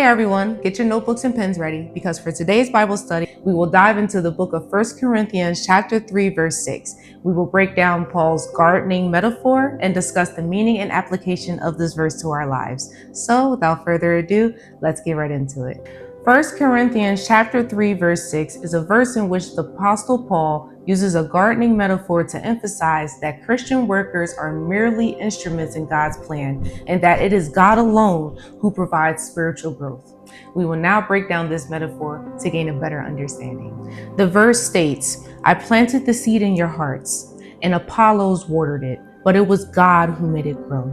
Hey everyone, get your notebooks and pens ready because for today's Bible study, we will dive into the book of 1 Corinthians chapter 3, verse 6. We will break down Paul's gardening metaphor and discuss the meaning and application of this verse to our lives. So without further ado, let's get right into it. 1 Corinthians chapter 3, verse 6 is a verse in which the Apostle Paul uses a gardening metaphor to emphasize that Christian workers are merely instruments in God's plan and that it is God alone who provides spiritual growth. We will now break down this metaphor to gain a better understanding. The verse states, "I planted the seed in your hearts, and Apollos watered it, but it was God who made it grow."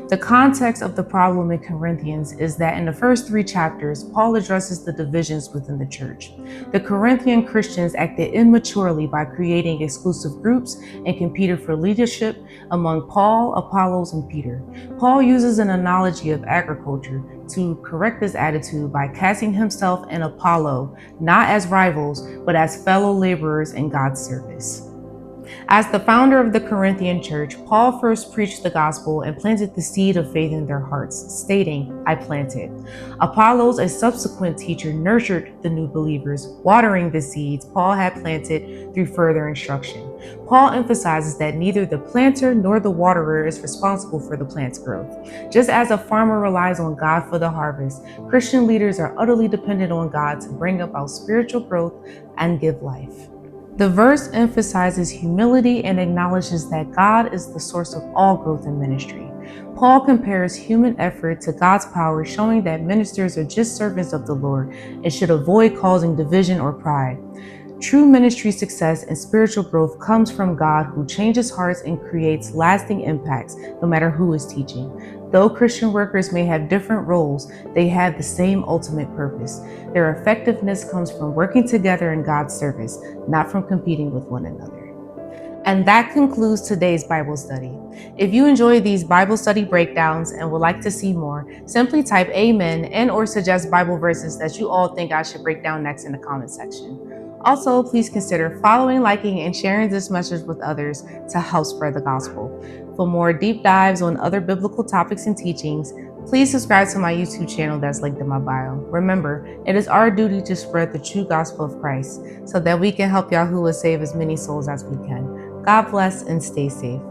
The context of the problem in Corinthians is that in the first 3 chapters, Paul addresses the divisions within the church. The Corinthian Christians acted immaturely by creating exclusive groups and competed for leadership among Paul, Apollos, and Peter. Paul uses an analogy of agriculture to correct this attitude by casting himself and Apollo not as rivals, but as fellow laborers in God's service. As the founder of the Corinthian church, Paul first preached the gospel and planted the seed of faith in their hearts, stating, "I planted." Apollos, a subsequent teacher, nurtured the new believers, watering the seeds Paul had planted through further instruction. Paul emphasizes that neither the planter nor the waterer is responsible for the plant's growth. Just as a farmer relies on God for the harvest, Christian leaders are utterly dependent on God to bring about spiritual growth and give life. The verse emphasizes humility and acknowledges that God is the source of all growth in ministry. Paul compares human effort to God's power, showing that ministers are just servants of the Lord and should avoid causing division or pride. True ministry success and spiritual growth comes from God, who changes hearts and creates lasting impacts, no matter who is teaching. Though Christian workers may have different roles, they have the same ultimate purpose. Their effectiveness comes from working together in God's service, not from competing with one another. And that concludes today's Bible study. If you enjoy these Bible study breakdowns and would like to see more, simply type amen and/or suggest Bible verses that you all think I should break down next in the comment section. Also, please consider following, liking, and sharing this message with others to help spread the gospel. For more deep dives on other biblical topics and teachings, please subscribe to my YouTube channel that's linked in my bio. Remember, it is our duty to spread the true gospel of Christ so that we can help Yahuwah save as many souls as we can. God bless and stay safe.